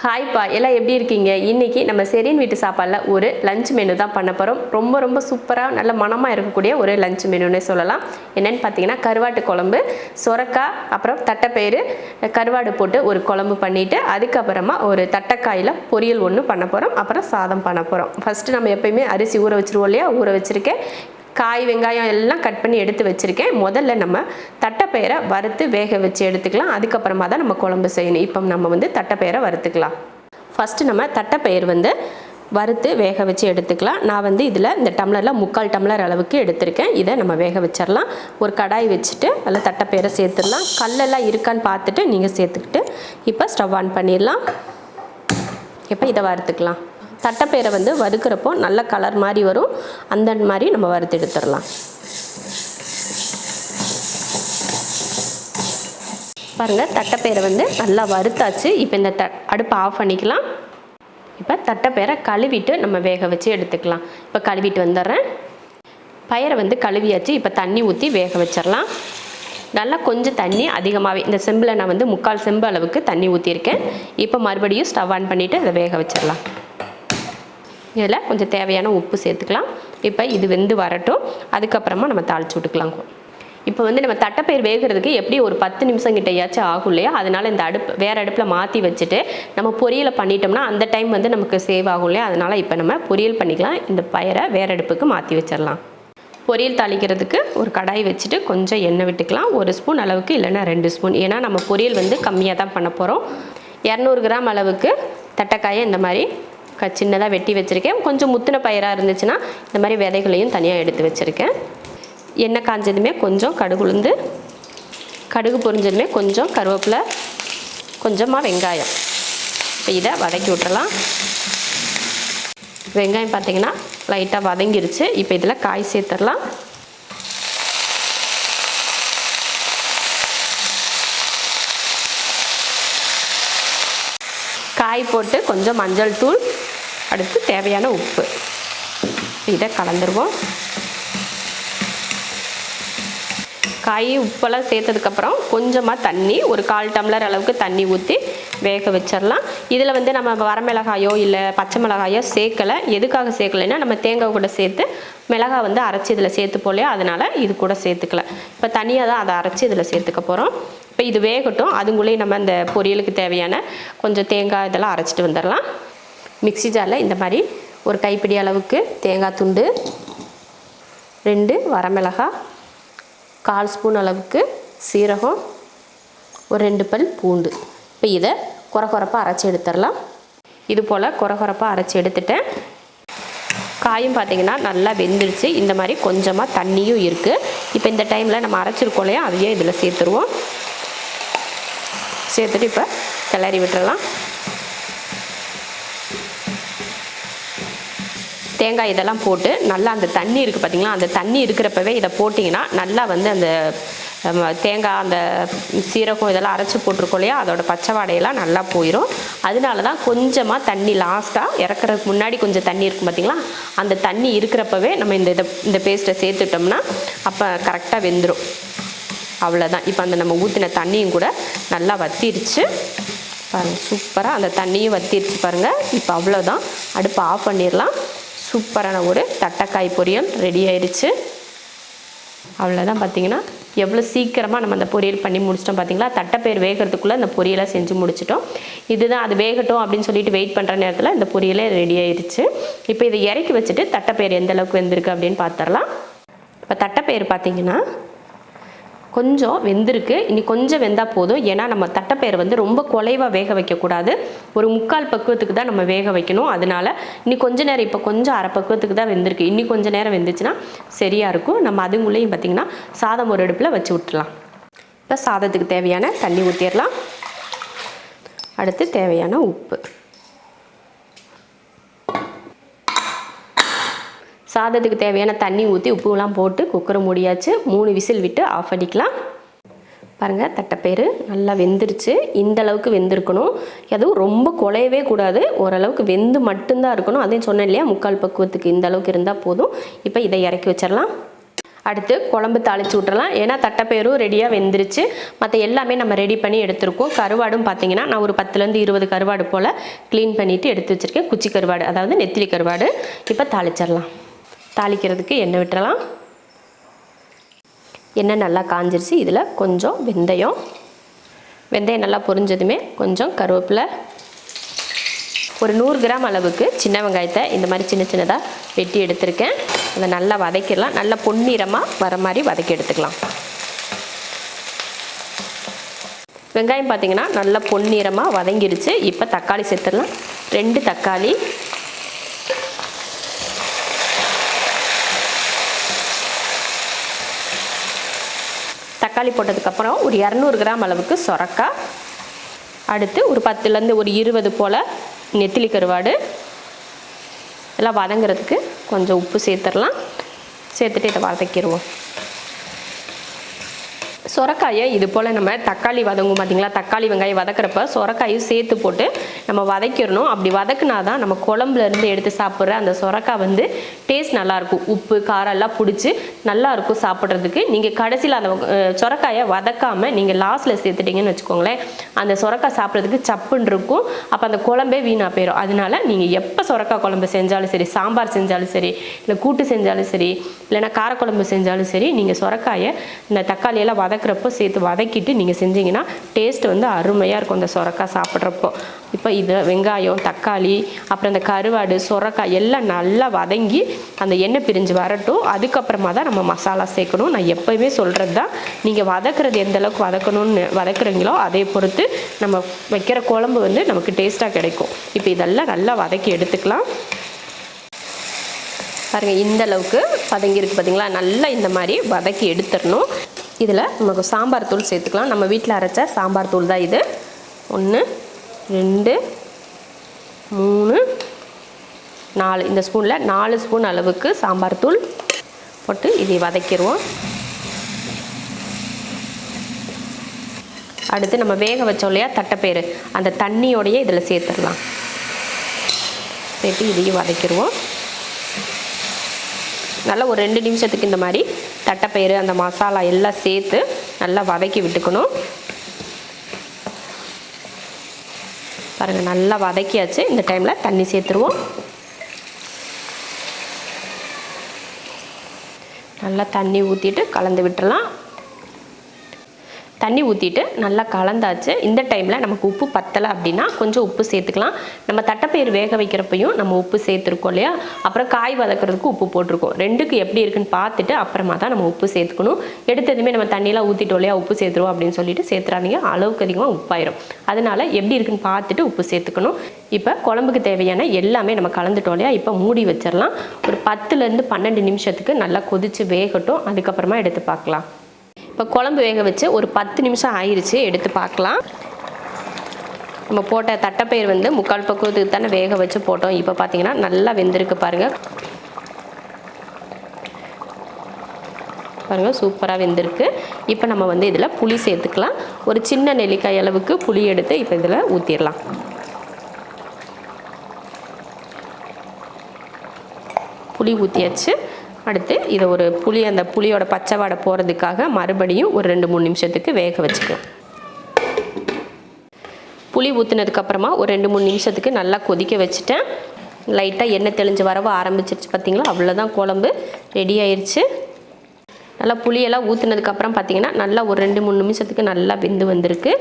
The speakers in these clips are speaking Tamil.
ஹாய் பா, எல்லாம் எப்படி இருக்கீங்க? இன்றைக்கி நம்ம செரின் வீட்டு சாப்பாடில் ஒரு லஞ்ச் மெனு தான் பண்ண போகிறோம். ரொம்ப சூப்பராக நல்ல மனமாக இருக்கக்கூடிய ஒரு லஞ்ச் மெனுன்னே சொல்லலாம். என்னென்னு பார்த்தீங்கன்னா கருவாட்டு குழம்பு, சொரக்காய், அப்புறம் தட்டைப்பயிறு, கருவாடு போட்டு ஒரு குழம்பு பண்ணிவிட்டு அதுக்கப்புறமா ஒரு தட்டைக்காயில் பொரியல் ஒன்று பண்ண போகிறோம். அப்புறம் சாதம் பண்ண போகிறோம். ஃபஸ்ட்டு நம்ம எப்போயுமே அரிசி ஊற வச்சுருவோம் இல்லையா? ஊற வச்சுருக்கேன். காய் வெங்காயம் எல்லாம் கட் பண்ணி எடுத்து வச்சுருக்கேன். முதல்ல நம்ம தட்டைப்பயிரை வறுத்து வேக வச்சு எடுத்துக்கலாம். அதுக்கப்புறமா தான் நம்ம குழம்பு செய்யணும். இப்போ நம்ம தட்டைப்பயிரை வறுத்துக்கலாம். ஃபஸ்ட்டு நம்ம தட்டைப்பயிர் வறுத்து வேக வச்சு எடுத்துக்கலாம். நான் இதில் இந்த டம்ளரில் 3/4 டம்ளர் அளவுக்கு எடுத்திருக்கேன். இதை நம்ம வேக வச்சிடலாம். ஒரு கடாய் வச்சுட்டு அதில் தட்டைப்பயிரை சேர்த்துடலாம். கல்லெல்லாம் இருக்கான்னு பார்த்துட்டு நீங்கள் சேர்த்துக்கிட்டு இப்போ ஸ்டவ் ஆன் பண்ணிடலாம். இப்போ இதை வறுத்துக்கலாம். தட்டைப்பயிரை வறுக்கிறப்போ நல்ல கலர் மாதிரி வரும். அந்த மாதிரி நம்ம வறுத்து எடுத்துடலாம். பாருங்கள், தட்டைப்பயிரை நல்லா வறுத்தாச்சு. இப்போ இந்த அடுப்பை ஆஃப் பண்ணிக்கலாம். இப்போ தட்டைப்பயிரை கழுவிட்டு நம்ம வேக வச்சு எடுத்துக்கலாம். இப்போ கழுவிட்டு வந்துடுறேன். பயிரை கழுவியாச்சு. இப்போ தண்ணி ஊற்றி வேக வச்சிடலாம். நல்லா கொஞ்சம் தண்ணி அதிகமாகவே, இந்த செம்பில் நான் 3/4 செம்பு அளவுக்கு தண்ணி ஊற்றிருக்கேன். இப்போ மறுபடியும் ஸ்டவ் ஆன் பண்ணிவிட்டு அதை வேக வச்சிடலாம். இதில் கொஞ்சம் தேவையான உப்பு சேர்த்துக்கலாம். இப்போ இது வெந்து வரட்டும். அதுக்கப்புறமா நம்ம தாளிச்சு விட்டுக்கலாம். இப்போ நம்ம தட்டைப்பயிர் வேகிறதுக்கு எப்படி ஒரு 10 நிமிஷம் கிட்டையாச்சும் ஆகும் இல்லையா? அதனால் இந்த வேறு அடுப்பில் மாற்றி வச்சுட்டு நம்ம பொரியலை பண்ணிட்டோம்னா அந்த டைம் நமக்கு சேவ் ஆகும் இல்லையா? அதனால் இப்போ நம்ம பொரியல் பண்ணிக்கலாம். இந்த பயிரை வேறு அடுப்புக்கு மாற்றி வச்சிடலாம். பொரியல் தாளிக்கிறதுக்கு ஒரு கடாய் வச்சுட்டு கொஞ்சம் எண்ணெய் விட்டுக்கலாம். 1 ஸ்பூன் அளவுக்கு, இல்லைன்னா 2 ஸ்பூன். ஏன்னா நம்ம பொரியல் கம்மியாக தான் பண்ண போகிறோம். 200 கிராம் அளவுக்கு தட்டைக்காயை இந்த மாதிரி சின்னதாக வெட்டி வச்சுருக்கேன். கொஞ்சம் முத்தின பயிராக இருந்துச்சுன்னா இந்த மாதிரி விதைகளையும் தனியாக எடுத்து வச்சுருக்கேன். எண்ணெய் காஞ்சதுமே கொஞ்சம் கடுகு பொரிஞ்சதுமே கொஞ்சம் கருவேப்பிலை, கொஞ்சமாக வெங்காயம். இப்போ இதை வதக்கி விட்டுறலாம். வெங்காயம் பார்த்திங்கன்னா லைட்டாக வதங்கிருச்சு. இப்போ இதில் காய் சேர்த்துடலாம். காய் போட்டு கொஞ்சம் மஞ்சள் தூள், அடுத்து தேவையான உப்பு, இதை கலந்துருவோம். காய் உப்பெல்லாம் சேர்த்ததுக்கப்புறம் கொஞ்சமாக தண்ணி, ஒரு 1/4 டம்ளர் அளவுக்கு தண்ணி ஊற்றி வேக வச்சிடலாம். இதில் நம்ம வரமிளகாயோ இல்லை பச்சை மிளகாயோ சேர்க்கலை. எதுக்காக சேர்க்கலைன்னா நம்ம தேங்காய் கூட சேர்த்து மிளகாய் அரைச்சி இதில் சேர்த்து போலையா, அதனால் இது கூட சேர்த்துக்கல. இப்போ தனியாக தான் அதை அரைச்சி இதில் சேர்த்துக்க போகிறோம். இப்போ இது வேகட்டும். அதுக்குள்ளேயே நம்ம இந்த பொரியலுக்கு தேவையான கொஞ்சம் தேங்காய் இதெல்லாம் அரைச்சிட்டு வந்துடலாம். மிக்ஸி ஜாரில் இந்த மாதிரி ஒரு கைப்பிடி அளவுக்கு தேங்காய் துண்டு, 2 வரமிளகாய், 1/4 ஸ்பூன் அளவுக்கு சீரகம், ஒரு 2 பல் பூண்டு. இப்போ இதை கொரகொரப்பாக அரைச்சி எடுத்துடலாம். இது போல் கொரகொரப்பாக அரைச்சி எடுத்துட்டேன். காயும் பார்த்திங்கன்னா நல்லா வெந்துடுச்சு. இந்த மாதிரி கொஞ்சமாக தண்ணியும் இருக்குது. இப்போ இந்த டைமில் நம்ம அரைச்சிருக்கோம் இல்லையா, அதையே இதில் சேர்த்துருவோம். சேர்த்துட்டு இப்போ கிளறி விட்டுறலாம். தேங்காய் இதெல்லாம் போட்டு நல்லா அந்த தண்ணி இருக்குது பார்த்திங்களா, அந்த தண்ணி இருக்கிறப்பவே இதை போட்டிங்கன்னா நல்லா அந்த தேங்காய், அந்த சீரகம் இதெல்லாம் அரைச்சி போட்டிருக்கோம் இல்லையா, அதோட பச்சை வாடையெல்லாம் நல்லா போயிடும். அதனால தான் கொஞ்சமாக தண்ணி லாஸ்ட்டாக இறக்குறதுக்கு முன்னாடி கொஞ்சம் தண்ணி இருக்கும் பார்த்திங்களா, அந்த தண்ணி இருக்கிறப்பவே நம்ம இந்த பேஸ்ட்டை சேர்த்துட்டோம்னா அப்போ கரெக்டாக வெந்துடும். அவ்வளோதான். இப்போ நம்ம ஊற்றின தண்ணியும் கூட நல்லா வத்திருச்சு பாருங்கள். சூப்பராக அந்த தண்ணியும் வத்திருச்சு பாருங்கள். இப்போ அவ்வளோதான். அடுப்பை ஆஃப் பண்ணிடலாம். சூப்பரான ஒரு தட்டைக்காய் பொரியல் ரெடி ஆயிடுச்சு. அவ்வளோதான். பார்த்திங்கன்னா எவ்வளோ சீக்கிரமாக நம்ம அந்த பொரியல் பண்ணி முடிச்சிட்டோம் பார்த்திங்களா. தட்டைப்பயிர் வேகிறதுக்குள்ளே அந்த பொரியலை செஞ்சு முடிச்சிட்டோம். இதுதான், அது வேகட்டும் அப்படின்னு சொல்லிட்டு வெயிட் பண்ணுற நேரத்தில் இந்த பொரியலே ரெடி ஆயிடுச்சு. இப்போ இதை இறக்கி வச்சுட்டு தட்டைப்பயிர் எந்த அளவுக்கு வெந்திருக்கு அப்படின்னு பார்த்துடலாம். இப்போ தட்டைப்பயிர் பார்த்திங்கன்னா கொஞ்சம் வெந்திருக்கு. இனி கொஞ்சம் வெந்தால் போதும். ஏன்னா நம்ம தட்டைப்பயிர் ரொம்ப குலைவாக வேக வைக்கக்கூடாது. ஒரு 3/4 பக்குவத்துக்கு தான் நம்ம வேக வைக்கணும். அதனால் இன்னி கொஞ்சம் நேரம், இப்போ கொஞ்சம் அரை பக்குவத்துக்கு தான் வெந்திருக்கு. இன்னி கொஞ்சம் நேரம் வெந்துச்சுன்னா சரியாக இருக்கும். நம்ம அதுங்குள்ளேயும் பார்த்திங்கன்னா சாதம் ஒரு அடுப்பில் வச்சு விட்டுலாம். இப்போ சாதத்துக்கு தேவையான தண்ணி ஊற்றிடலாம். அடுத்து தேவையான உப்பு. சாதத்துக்கு தேவையான தண்ணி ஊற்றி உப்புலாம் போட்டு குக்கரை மூடியாச்சு. 3 விசில் விட்டு ஆஃப் பண்ணிக்கலாம். பாருங்கள், தட்டைப்பயிறு நல்லா வெந்துருச்சு. இந்த அளவுக்கு வெந்திருக்கணும். அதுவும் ரொம்ப குலையவே கூடாது. ஓரளவுக்கு வெந்து மட்டும்தான் இருக்கணும். அதையும் சொன்னேன் இல்லையா, 3/4 பக்குவத்துக்கு இந்த அளவுக்கு இருந்தால் போதும். இப்போ இதை இறக்கி வச்சிடலாம். அடுத்து குழம்பு தாளித்து விட்டுறலாம். ஏன்னா தட்டைப்பயிரும் ரெடியாக வெந்துருச்சு. மற்ற எல்லாமே நம்ம ரெடி பண்ணி எடுத்துருக்கோம். கருவாடும் பார்த்தீங்கன்னா நான் ஒரு 10லேருந்து 20 கருவாடு போல் க்ளீன் பண்ணிவிட்டு எடுத்து வச்சுருக்கேன். குச்சி கருவாடு, அதாவது நெத்திலி கருவாடு. இப்போ தாளிச்சிடலாம். தாளிக்கிறதுக்கு எண்ணெய் விட்டுறலாம். எண்ணெய் நல்லா காஞ்சிருச்சு. இதில் கொஞ்சம் வெந்தயம் நல்லா பொரிஞ்சதுமே கொஞ்சம் கருவேப்பிலை, ஒரு 100 கிராம் அளவுக்கு சின்ன வெங்காயத்தை இந்த மாதிரி சின்ன சின்னதாக வெட்டி எடுத்திருக்கேன். அதை நல்லா வதக்கிடலாம். நல்லா பொன்னிறமாக வர மாதிரி வதக்கி எடுத்துக்கலாம். வெங்காயம் பார்த்திங்கன்னா நல்லா பொன்னிறமாக வதங்கிடுச்சு. இப்போ தக்காளி சேர்த்துடலாம். 2 தக்காளி, தக்காளி போட்டதுக்கப்புறம் ஒரு 200 கிராம் அளவுக்கு சொரக்காய், அடுத்து ஒரு 10லேருந்து ஒரு 20 போல் நெத்திலி கருவாடு. எல்லாம் வதங்கிறதுக்கு கொஞ்சம் உப்பு சேர்த்துடலாம். சேர்த்துட்டு இதை வதக்கிடுவோம். சொரக்காயை இது போல் நம்ம தக்காளி வதங்கும் பார்த்திங்களா, தக்காளி வெங்காயம் வதக்கிறப்ப சொரக்காயும் சேர்த்து போட்டு நம்ம வதக்கிடணும். அப்படி வதக்குனா தான் நம்ம குழம்புலேருந்து எடுத்து சாப்பிட்ற அந்த சொரக்காய் வந்து டேஸ்ட் நல்லாயிருக்கும். உப்பு காரம் எல்லாம் பிடிச்சி நல்லாயிருக்கும் சாப்பிட்றதுக்கு. நீங்கள் கடைசியில் அந்த சொரக்காயை வதக்காமல் நீங்கள் லாஸ்ட்டில் சேர்த்துட்டிங்கன்னு வச்சுக்கோங்களேன், அந்த சொரக்காய் சாப்பிட்றதுக்கு சப்புன்னு இருக்கும். அப்போ அந்த குழம்பே வீணாக போயிடும். அதனால நீங்கள் எப்போ சொரக்காய் குழம்பு செஞ்சாலும் சரி, சாம்பார் செஞ்சாலும் சரி, இல்லை கூட்டு செஞ்சாலும் சரி, இல்லைனா காரக்குழம்பு செஞ்சாலும் சரி, நீங்கள் சொரக்காயை இந்த தக்காளியெல்லாம் வதக்கிறப்போ சேர்த்து வதக்கிட்டு நீங்கள் செஞ்சீங்கன்னா டேஸ்ட் வந்து அருமையாக இருக்கும் அந்த சொரக்காய் சாப்பிட்றப்போ. இப்போ இது வெங்காயம், தக்காளி, அப்புறம் இந்த கருவாடு, சொரக்காய் எல்லாம் நல்லா வதங்கி அந்த எண்ணெய் பிரிஞ்சு வரட்டும். அதுக்கப்புறமா தான் நம்ம மசாலா சேர்க்கணும். நான் எப்போயுமே சொல்கிறது தான், நீங்கள் வதக்கிறது எந்த அளவுக்கு வதக்குறீங்களோ அதை பொறுத்து நம்ம வைக்கிற குழம்பு வந்து நமக்கு டேஸ்ட்டாக கிடைக்கும். இப்போ இதெல்லாம் நல்லா வதக்கி எடுத்துக்கலாம். பாருங்கள், இந்த அளவுக்கு வதங்கியிருக்கு பார்த்தீங்களா. நல்லா இந்த மாதிரி வதக்கி எடுத்துடணும். இதில் நமக்கு சாம்பார் தூள் சேர்த்துக்கலாம். நம்ம வீட்டில் அரைச்ச சாம்பார் தூள் தான் இது. 1 2 3 4, இந்த ஸ்பூனில் 4 ஸ்பூன் அளவுக்கு சாம்பார் தூள் போட்டு இதை வதக்கிடுவோம். அடுத்து நம்ம வேக வச்சோம் இல்லையா தட்டைப்பயிறு, அந்த தண்ணியோடையே இதில் சேர்த்துடலாம். சேர்த்து இதையும் வதக்கிடுவோம். நல்லா ஒரு 2 நிமிஷத்துக்கு இந்த மாதிரி தட்டைப்பயிறு அந்த மசாலா எல்லாம் சேர்த்து நல்லா வதக்கி விட்டுக்கணும். பாருங்கள், நல்லா வதக்கியாச்சு. இந்த டைமில் தண்ணி சேர்த்துருவோம். நல்லா தண்ணி ஊற்றிட்டு கலந்து விட்டுறலாம். தண்ணி ஊற்றிட்டு நல்லா கலந்தாச்சு. இந்த டைமில் நமக்கு உப்பு பத்தலை அப்படின்னா கொஞ்சம் உப்பு சேர்த்துக்கலாம். நம்ம தட்டைப்பயிறு வேக வைக்கிறப்பையும் நம்ம உப்பு சேர்த்துருக்கோம் இல்லையா, அப்புறம் காய் வதக்கிறதுக்கு உப்பு போட்டிருக்கோம். ரெண்டுக்கு எப்படி இருக்குன்னு பார்த்துட்டு அப்புறமா தான் நம்ம உப்பு சேர்த்துக்கணும். எடுத்ததுமே நம்ம தண்ணியெலாம் ஊற்றிட்டோம் இல்லையா, உப்பு சேர்த்துருவோம் அப்படின்னு சொல்லிட்டு சேர்த்துறாதீங்க. அளவுக்கு அதிகமாக உப்பாயிரும். அதனால் எப்படி இருக்குன்னு பார்த்துட்டு உப்பு சேர்த்துக்கணும். இப்போ குழம்புக்கு தேவையான எல்லாமே நம்ம கலந்துட்டோம் இல்லையா, இப்போ மூடி வச்சிடலாம். ஒரு 10லேருந்து 12 நிமிஷத்துக்கு நல்லா கொதித்து வேகட்டும். அதுக்கப்புறமா எடுத்து பார்க்கலாம். இப்போ குழம்பு வேக வச்சு ஒரு 10 நிமிஷம் ஆயிடுச்சு. எடுத்து பார்க்கலாம். நம்ம போட்ட தட்டைப்பயிறு வந்து 3/4 பக்குவத்துக்கு தானே வேக வச்சு போட்டோம். இப்போ பார்த்தீங்கன்னா நல்லா வெந்திருக்கு பாருங்கள். பாருங்கள், சூப்பராக வெந்திருக்கு. இப்போ நம்ம வந்து இதில் புளி சேர்த்துக்கலாம். ஒரு சின்ன நெல்லிக்காய் அளவுக்கு புளி எடுத்து இப்போ இதில் ஊற்றிடலாம். புளி ஊற்றியாச்சு. அடுத்து இதை ஒரு அந்த புளியோட பச்சை வாடை போகிறதுக்காக மறுபடியும் ஒரு 2-3 நிமிஷத்துக்கு வேக வச்சுக்கலாம். புளி ஊற்றினதுக்கப்புறமா ஒரு 2-3 நிமிஷத்துக்கு நல்லா கொதிக்க வச்சுட்டேன். லைட்டாக எண்ணெய் தெளிஞ்சு வரவ ஆரம்பிச்சிருச்சு பார்த்தீங்களா. அவ்வளோதான், குழம்பு ரெடி ஆயிடுச்சு. நல்லா புளியெல்லாம் ஊற்றினதுக்கப்புறம் பார்த்தீங்கன்னா நல்லா ஒரு 2-3 நிமிஷத்துக்கு நல்லா வெந்து வந்திருக்கு.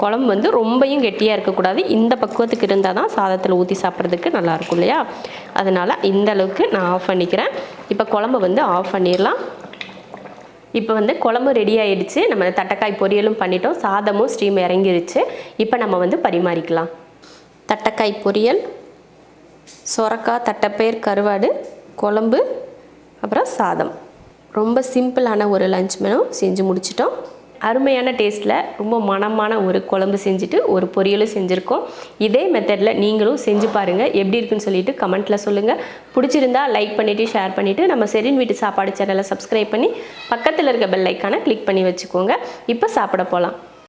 குழம்பு வந்து ரொம்பையும் கெட்டியாக இருக்கக்கூடாது. இந்த பக்குவத்துக்கு இருந்தால் தான் சாதத்தில் ஊற்றி சாப்பிட்றதுக்கு நல்லாயிருக்கும் இல்லையா. அதனால் இந்த அளவுக்கு நான் ஆஃப் பண்ணிக்கிறேன். இப்போ குழம்பு வந்து ஆஃப் பண்ணிடலாம். இப்போ வந்து குழம்பு ரெடி ஆகிடுச்சு. நம்ம தட்டைக்காய் பொரியலும் பண்ணிட்டோம். சாதமும் ஸ்டீம் இறங்கிருச்சு. இப்போ நம்ம வந்து பரிமாறிக்கலாம். தட்டைக்காய் பொரியல், சொரக்காய், தட்டைப்பயிர், கருவாடு, குழம்பு, அப்புறம் சாதம். ரொம்ப சிம்பிளான ஒரு லஞ்ச் மெனு செஞ்சு முடிச்சிட்டோம். அருமையான டேஸ்ட்டில் ரொம்ப மணமான ஒரு குழம்பு செஞ்சுட்டு ஒரு பொரியலும் செஞ்சுருக்கோம். இதே மெத்தடில் நீங்களும் செஞ்சு பாருங்கள். எப்படி இருக்குன்னு சொல்லிட்டு கமெண்ட்டில் சொல்லுங்கள். பிடிச்சிருந்தா லைக் பண்ணிவிட்டு ஷேர் பண்ணிவிட்டு நம்ம ஷெரின் வீட்டு சாப்பாடு சேனலை சப்ஸ்கிரைப் பண்ணி பக்கத்தில் இருக்க பெல் ஐக்கானை கிளிக் பண்ணி வச்சுக்கோங்க. இப்போ சாப்பிட போகலாம்.